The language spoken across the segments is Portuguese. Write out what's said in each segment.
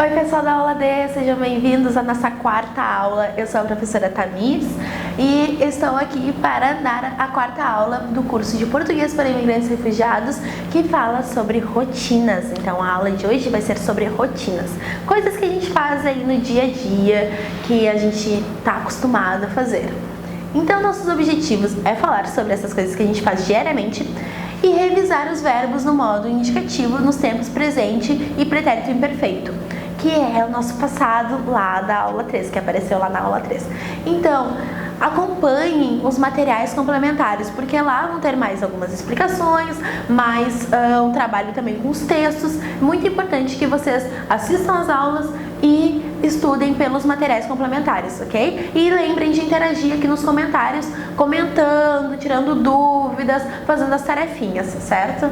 Oi pessoal da aula D, sejam bem-vindos à nossa quarta aula. Eu sou a professora Tamiris e estou aqui para dar a quarta aula do curso de Português para Imigrantes e Refugiados, que fala sobre rotinas. Então a aula de hoje vai ser sobre rotinas, coisas que a gente faz aí no dia a dia, que a gente está acostumado a fazer. Então nossos objetivos é falar sobre essas coisas que a gente faz diariamente e revisar os verbos no modo indicativo nos tempos presente e pretérito imperfeito, que é o nosso passado lá da aula 3, que apareceu lá na aula 3. Então, acompanhem os materiais complementares, porque lá vão ter mais algumas explicações, mais um trabalho também com os textos. Muito importante que vocês assistam às aulas e estudem pelos materiais complementares, ok? E lembrem de interagir aqui nos comentários, comentando, tirando dúvidas, fazendo as tarefinhas, certo?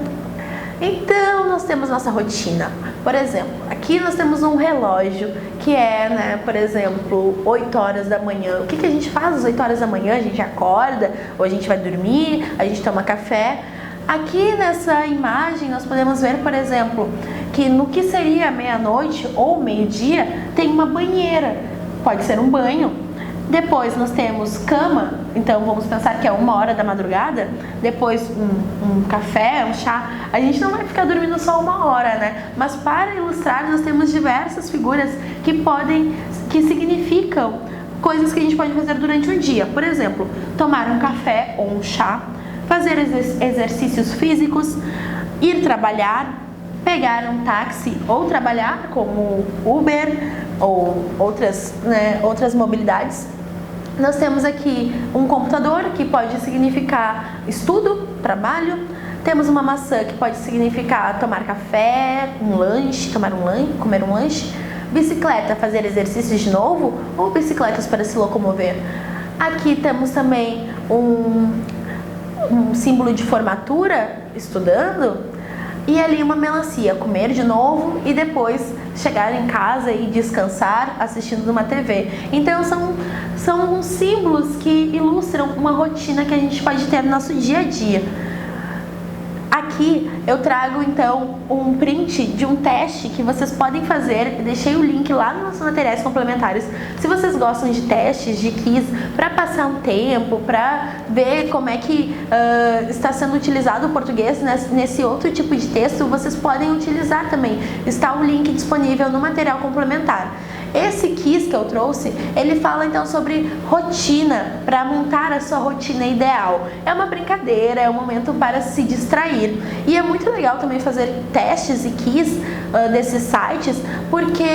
Então, nós temos nossa rotina. Por exemplo, aqui nós temos um relógio que é, por exemplo, 8 horas da manhã. O que a gente faz às 8 horas da manhã? A gente acorda, ou a gente vai dormir, a gente toma café. Aqui nessa imagem nós podemos ver, por exemplo, que no que seria meia-noite ou meio-dia tem uma banheira. Pode ser um banho. Depois nós temos cama, então vamos pensar que é 1 hora da madrugada. Depois um café, um chá. A gente não vai ficar dormindo só 1 hora, né? Mas para ilustrar nós temos diversas figuras que significam coisas que a gente pode fazer durante o dia. Por exemplo, tomar um café ou um chá, fazer exercícios físicos, ir trabalhar, pegar um táxi ou trabalhar como Uber ou outras mobilidades. Nós temos aqui um computador, que pode significar estudo, trabalho. Temos uma maçã, que pode significar tomar café, um lanche, comer um lanche. Bicicleta, fazer exercícios de novo, ou bicicletas para se locomover. Aqui temos também um símbolo de formatura, estudando. E ali uma melancia, comer de novo e depois chegar em casa e descansar assistindo uma TV. Então são símbolos que ilustram uma rotina que a gente pode ter no nosso dia a dia. Aqui eu trago então um print de um teste que vocês podem fazer. Deixei o link lá nos materiais complementares. Se vocês gostam de testes, de quiz, para passar um tempo, para ver como é que está sendo utilizado o português nesse outro tipo de texto, vocês podem utilizar também. Está o link disponível no material complementar. Esse quiz que eu trouxe, ele fala então sobre rotina, para montar a sua rotina ideal. É uma brincadeira, é um momento para se distrair. E é muito legal também fazer testes e quiz desses sites, porque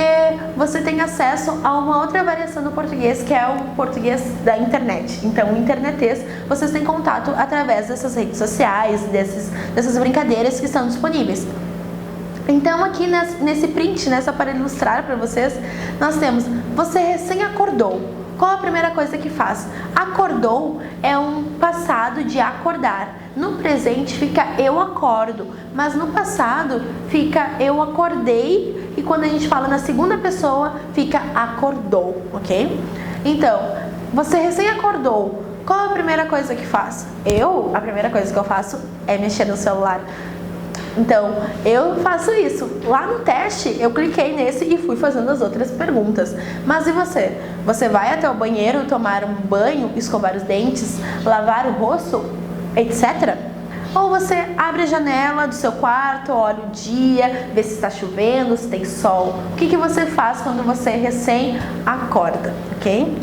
você tem acesso a uma outra variação do português, que é o português da internet. Então, o internetês, vocês têm contato através dessas redes sociais, dessas brincadeiras que estão disponíveis. Então aqui nesse print, só para ilustrar para vocês, nós temos: você recém acordou. Qual a primeira coisa que faz? Acordou é um passado de acordar. No presente fica eu acordo, mas no passado fica eu acordei, e quando a gente fala na segunda pessoa fica acordou, ok? Então, você recém acordou. Qual a primeira coisa que faz? A primeira coisa que eu faço é mexer no celular. Então, eu faço isso. Lá no teste, eu cliquei nesse e fui fazendo as outras perguntas. Mas e você? Você vai até o banheiro tomar um banho, escovar os dentes, lavar o rosto, etc? Ou você abre a janela do seu quarto, olha o dia, vê se está chovendo, se tem sol. O que você faz quando você recém acorda, ok?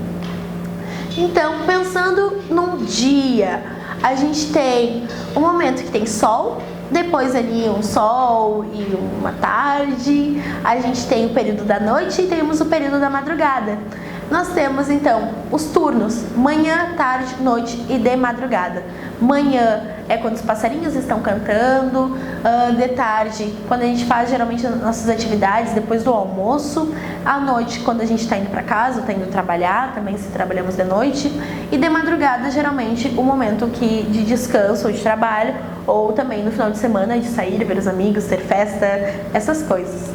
Então, pensando num dia, a gente tem um momento que tem sol, depois ali um sol e uma tarde, a gente tem o período da noite e temos o período da madrugada. Nós temos então os turnos, manhã, tarde, noite e de madrugada. Manhã é quando os passarinhos estão cantando, de tarde, quando a gente faz geralmente nossas atividades depois do almoço, à noite, quando a gente está indo para casa, está indo trabalhar, também se trabalhamos de noite, e de madrugada, geralmente, o momento de descanso ou de trabalho, ou também no final de semana, de sair, ver os amigos, ter festa, essas coisas.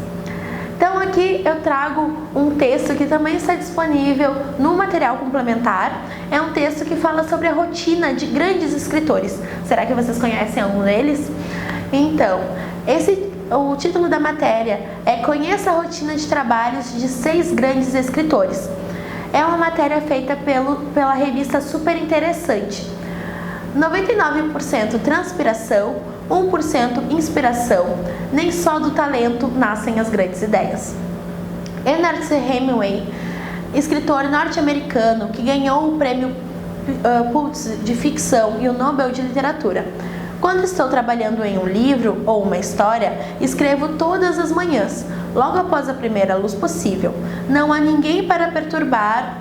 Então aqui eu trago um texto que também está disponível no material complementar. É um texto que fala sobre a rotina de grandes escritores. Será que vocês conhecem algum deles? Então, esse o título da matéria é Conheça a rotina de trabalhos de 6 grandes escritores. É uma matéria feita pela revista Super Interessante. 99% transpiração, 1% inspiração. Nem só do talento nascem as grandes ideias. Ernest Hemingway, escritor norte-americano que ganhou o prêmio Pulitzer de ficção e o Nobel de literatura. Quando estou trabalhando em um livro ou uma história, escrevo todas as manhãs, logo após a primeira luz possível. Não há ninguém para perturbar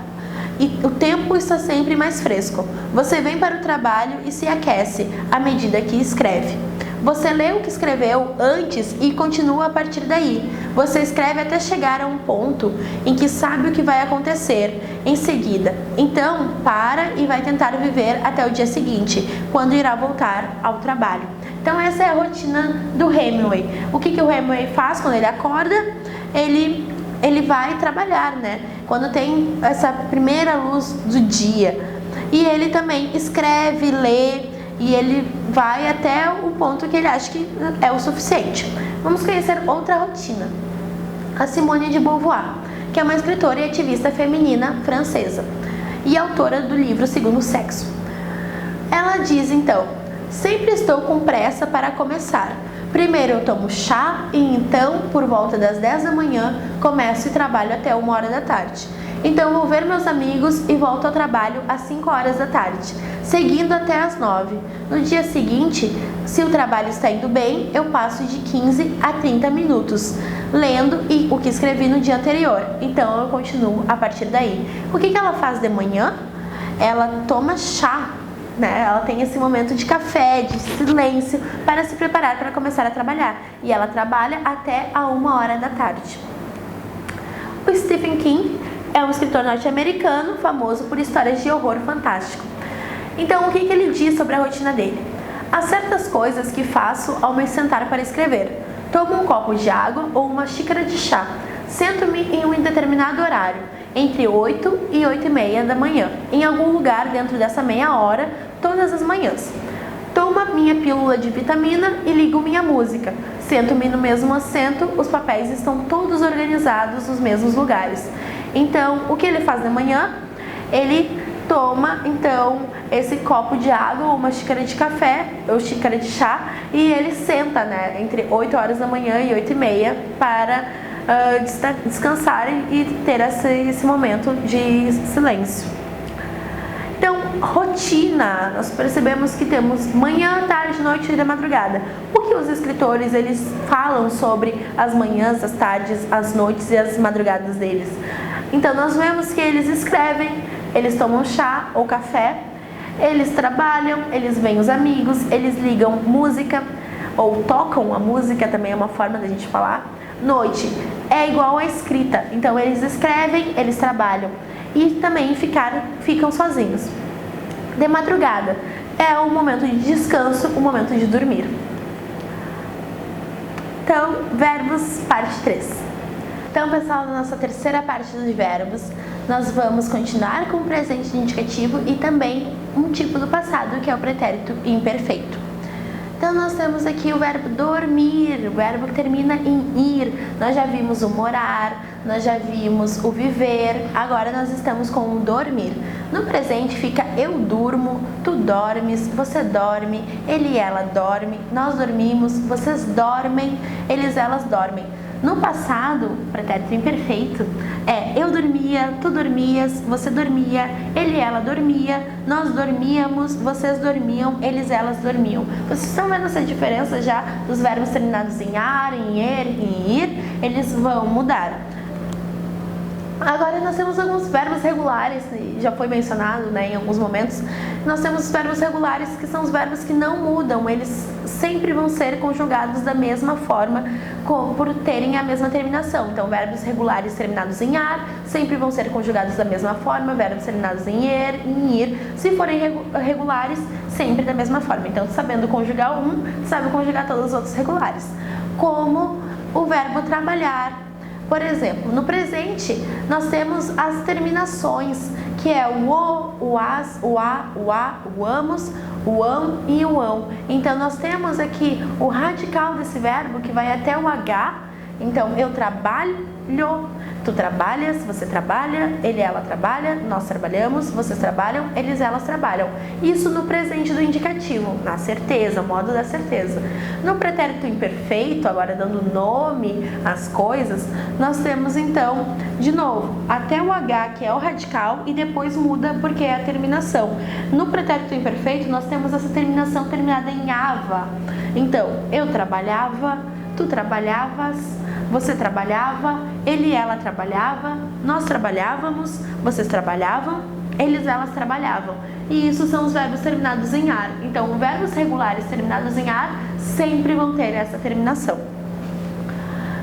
e o tempo está sempre mais fresco. Você vem para o trabalho e se aquece à medida que escreve. Você lê o que escreveu antes e continua a partir daí. Você escreve até chegar a um ponto em que sabe o que vai acontecer em seguida. Então, para e vai tentar viver até o dia seguinte, quando irá voltar ao trabalho. Então, essa é a rotina do Hemingway. O que o Hemingway faz quando ele acorda? Ele vai trabalhar, né? Quando tem essa primeira luz do dia. E ele também escreve, lê, e ele vai até o ponto que ele acha que é o suficiente. Vamos conhecer outra rotina. A Simone de Beauvoir, que é uma escritora e ativista feminina francesa e autora do livro Segundo Sexo. Ela diz então: sempre estou com pressa para começar. Primeiro eu tomo chá e então, por volta das 10 da manhã, começo e trabalho até 1h da tarde. Então vou ver meus amigos e volto ao trabalho às 5 horas da tarde, seguindo até às 9. No dia seguinte, se o trabalho está indo bem, eu passo de 15 a 30 minutos lendo o que escrevi no dia anterior. Então eu continuo a partir daí. O que ela faz de manhã? Ela toma chá, né? Ela tem esse momento de café, de silêncio, para se preparar para começar a trabalhar. E ela trabalha até a 1h da tarde. O Stephen King é um escritor norte-americano famoso por histórias de horror fantástico. Então, o que ele diz sobre a rotina dele? Há certas coisas que faço ao me sentar para escrever. Tomo um copo de água ou uma xícara de chá. Sento-me em um determinado horário, entre 8 e 8h30 da manhã, em algum lugar dentro dessa meia hora, todas as manhãs. Tomo a minha pílula de vitamina e ligo minha música. Sento-me no mesmo assento, os papéis estão todos organizados nos mesmos lugares. Então, o que ele faz de manhã? Ele toma, então, esse copo de água ou uma xícara de café ou xícara de chá e ele senta, né, entre 8 horas da manhã e 8h30 para descansar e ter esse momento de silêncio. Então, rotina, nós percebemos que temos manhã, tarde, noite e da madrugada. O que os escritores eles falam sobre as manhãs, as tardes, as noites e as madrugadas deles? Então, nós vemos que eles escrevem, eles tomam chá ou café, eles trabalham, eles veem os amigos, eles ligam música ou tocam a música, também é uma forma da gente falar. Noite é igual à escrita, então eles escrevem, eles trabalham e também ficam sozinhos. De madrugada é o momento de descanso, o momento de dormir. Então, verbos, parte 3. Então, pessoal, na nossa terceira parte dos verbos, nós vamos continuar com o presente indicativo e também um tipo do passado, que é o pretérito imperfeito. Então, nós temos aqui o verbo dormir, o verbo que termina em ir. Nós já vimos o morar, nós já vimos o viver, agora nós estamos com o dormir. No presente fica eu durmo, tu dormes, você dorme, ele e ela dorme, nós dormimos, vocês dormem, eles e elas dormem. No passado, pretérito imperfeito é eu dormia, tu dormias, você dormia, ele e ela dormia, nós dormíamos, vocês dormiam, eles e elas dormiam. Vocês estão vendo essa diferença já dos verbos terminados em ar, em er, em ir? Eles vão mudar. Agora nós temos alguns verbos regulares, já foi mencionado, né, em alguns momentos. Nós temos os verbos regulares que são os verbos que não mudam, eles sempre vão ser conjugados da mesma forma por terem a mesma terminação. Então, verbos regulares terminados em ar sempre vão ser conjugados da mesma forma, verbos terminados em er, em ir, se forem regulares, sempre da mesma forma. Então, sabendo conjugar um, sabe conjugar todos os outros regulares. Como o verbo trabalhar. Por exemplo, no presente, nós temos as terminações, que é o as, o a, o amos, o ão e o ão. Então, nós temos aqui o radical desse verbo que vai até o H. Então, eu trabalho, tu trabalhas, você trabalha, ele, ela trabalha, nós trabalhamos, vocês trabalham, eles, elas trabalham. Isso no presente do indicativo, na certeza, modo da certeza. No pretérito imperfeito, agora dando nome às coisas, nós temos então, de novo, até o H, que é o radical, e depois muda porque é a terminação. No pretérito imperfeito, nós temos essa terminação terminada em ava. Então, eu trabalhava, tu trabalhavas, você trabalhava, ele e ela trabalhava, nós trabalhávamos, vocês trabalhavam, eles e elas trabalhavam. E isso são os verbos terminados em ar. Então, verbos regulares terminados em ar sempre vão ter essa terminação.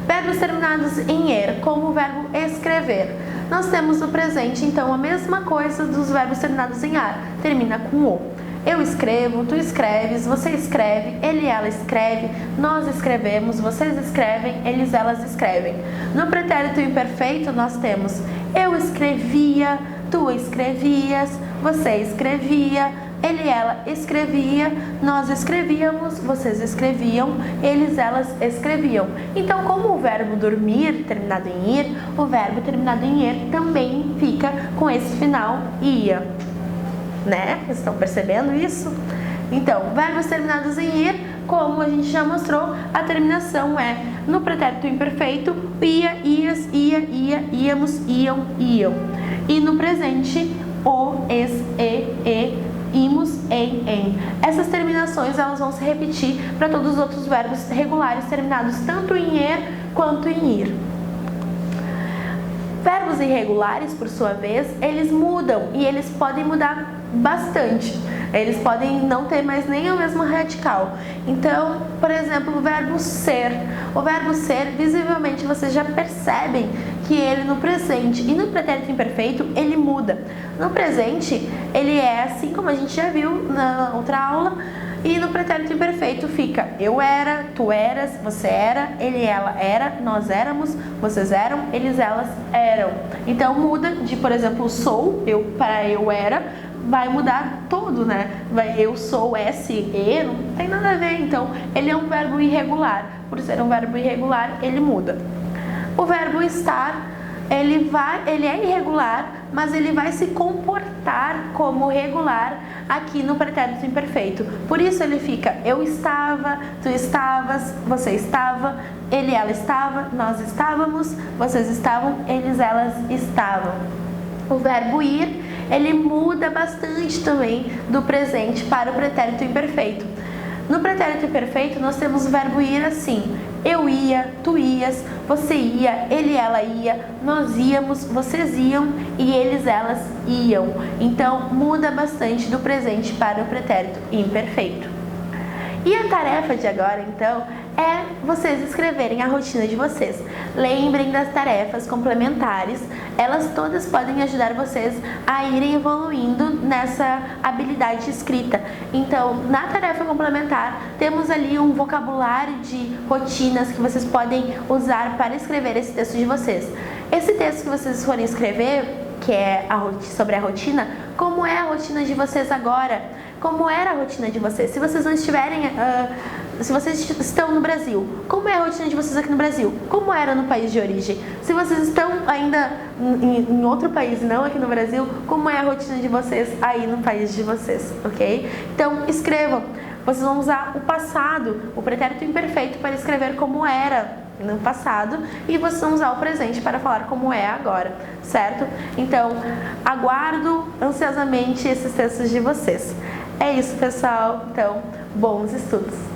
Verbos terminados em er, como o verbo escrever. Nós temos no presente, então, a mesma coisa dos verbos terminados em ar. Termina com o. Eu escrevo, tu escreves, você escreve, ele e ela escreve, nós escrevemos, vocês escrevem, eles e elas escrevem. No pretérito imperfeito nós temos eu escrevia, tu escrevias, você escrevia, ele e ela escrevia, nós escrevíamos, vocês escreviam, eles e elas escreviam. Então, como o verbo dormir, terminado em ir, o verbo terminado em er também fica com esse final ia. Né? Estão percebendo isso? Então, verbos terminados em ir, como a gente já mostrou, a terminação é no pretérito imperfeito, ia, ias, ia, íamos, iam, iam. E no presente, o, es, e, imos, em. Essas terminações elas vão se repetir para todos os outros verbos regulares terminados tanto em er quanto em ir. Verbos irregulares, por sua vez, eles mudam e eles podem mudar bastante. Eles podem não ter mais nem o mesmo radical. Então, por exemplo, o verbo ser. O verbo ser, visivelmente, vocês já percebem que ele no presente e no pretérito imperfeito, ele muda. No presente, ele é assim como a gente já viu na outra aula. E no pretérito imperfeito fica eu era, tu eras, você era, ele e ela era, nós éramos, vocês eram, eles, elas eram. Então muda de, por exemplo, sou, eu para eu era, vai mudar todo, né? Eu sou, S, E, não tem nada a ver. Então, ele é um verbo irregular. Por ser um verbo irregular, ele muda. O verbo estar, ele é irregular, mas ele vai se comportar como regular aqui no pretérito imperfeito. Por isso ele fica eu estava, tu estavas, você estava, ele, ela estava, nós estávamos, vocês estavam, eles, elas estavam. O verbo ir, ele muda bastante também do presente para o pretérito imperfeito. No pretérito imperfeito, nós temos o verbo ir assim: eu ia, tu ias, você ia, ele, ela ia, nós íamos, vocês iam e eles, elas iam. Então, muda bastante do presente para o pretérito imperfeito. E a tarefa de agora, então, é vocês escreverem a rotina de vocês. Lembrem das tarefas complementares, elas todas podem ajudar vocês a irem evoluindo nessa habilidade de escrita. Então, na tarefa complementar, temos ali um vocabulário de rotinas que vocês podem usar para escrever esse texto de vocês. Esse texto que vocês forem escrever, que é sobre a rotina, como é a rotina de vocês agora? Como era a rotina de vocês? Se vocês não estiverem, se vocês estão no Brasil, como é a rotina de vocês aqui no Brasil? Como era no país de origem? Se vocês estão ainda em outro país, não aqui no Brasil, como é a rotina de vocês aí no país de vocês, ok? Então, escrevam. Vocês vão usar o passado, o pretérito imperfeito, para escrever como era no passado, e vocês vão usar o presente para falar como é agora, certo? Então, aguardo ansiosamente esses textos de vocês. É isso, pessoal. Então, bons estudos!